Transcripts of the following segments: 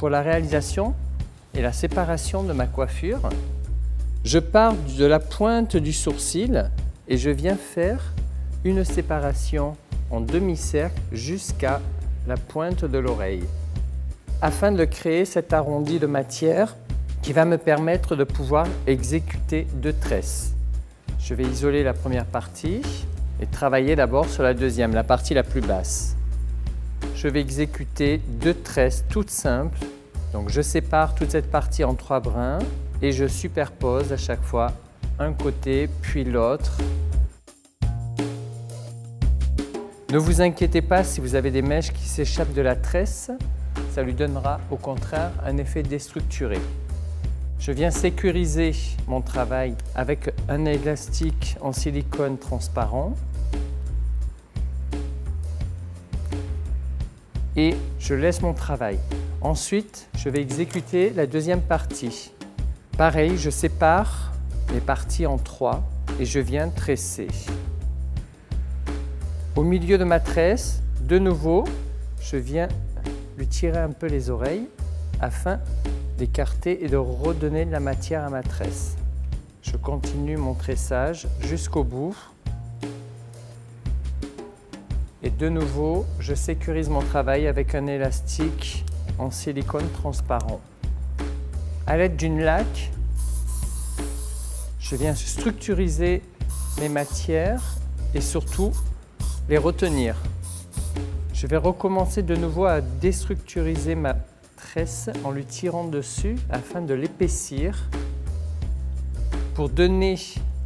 Pour la réalisation et la séparation de ma coiffure, je pars de la pointe du sourcil et je viens faire une séparation en demi-cercle jusqu'à la pointe de l'oreille, afin de créer cet arrondi de matière qui va me permettre de pouvoir exécuter 2 tresses. Je vais isoler la première partie et travailler d'abord sur la deuxième, la partie la plus basse. Je vais exécuter 2 tresses toutes simples. Donc je sépare toute cette partie en 3 brins et je superpose à chaque fois un côté puis l'autre. Ne vous inquiétez pas si vous avez des mèches qui s'échappent de la tresse, ça lui donnera au contraire un effet déstructuré. Je viens sécuriser mon travail avec un élastique en silicone transparent et je laisse mon travail. Ensuite, je vais exécuter la deuxième partie. Pareil, je sépare les parties en 3 et je viens tresser. Au milieu de ma tresse, de nouveau, je viens lui tirer un peu les oreilles afin d'écarter et de redonner de la matière à ma tresse. Je continue mon tressage jusqu'au bout. Et de nouveau, je sécurise mon travail avec un élastique en silicone transparent. À l'aide d'une laque, je viens structuriser mes matières et surtout les retenir. Je vais recommencer de nouveau à déstructuriser ma tresse en lui tirant dessus afin de l'épaissir pour donner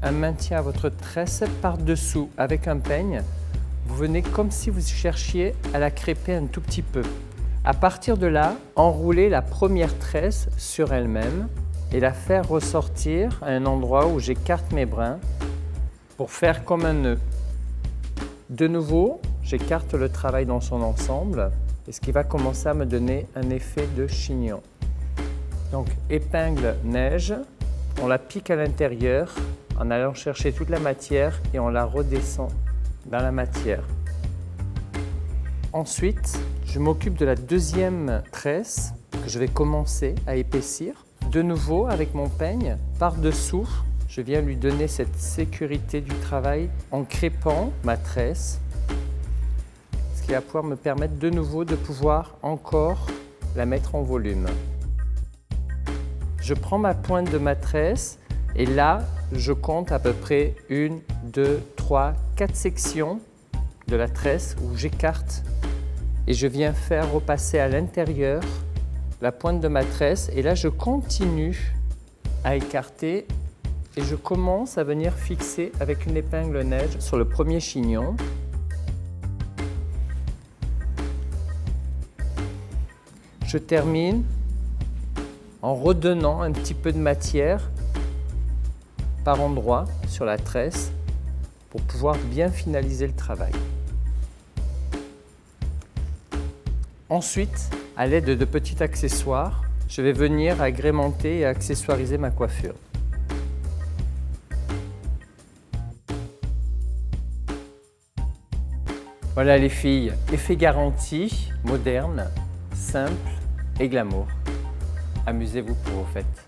un maintien à votre tresse par-dessous avec un peigne. Vous venez comme si vous cherchiez à la crêper un tout petit peu. À partir de là, enroulez la première tresse sur elle-même et la faire ressortir à un endroit où j'écarte mes brins pour faire comme un nœud. De nouveau, j'écarte le travail dans son ensemble et ce qui va commencer à me donner un effet de chignon. Donc épingle neige, on la pique à l'intérieur en allant chercher toute la matière et on la redescend dans la matière. Ensuite, je m'occupe de la deuxième tresse que je vais commencer à épaissir. De nouveau, avec mon peigne, par-dessous, je viens lui donner cette sécurité du travail en crêpant ma tresse, ce qui va pouvoir me permettre de nouveau de pouvoir encore la mettre en volume. Je prends ma pointe de ma tresse et là, je compte à peu près 1, 2, 3, 4 sections de la tresse où j'écarte et je viens faire repasser à l'intérieur la pointe de ma tresse et là, je continue à écarter et je commence à venir fixer avec une épingle neige sur le premier chignon. Je termine en redonnant un petit peu de matière par endroit sur la tresse pour pouvoir bien finaliser le travail. Ensuite, à l'aide de petits accessoires, je vais venir agrémenter et accessoiriser ma coiffure. Voilà les filles, effet garanti, moderne, simple et glamour. Amusez-vous pour vos fêtes.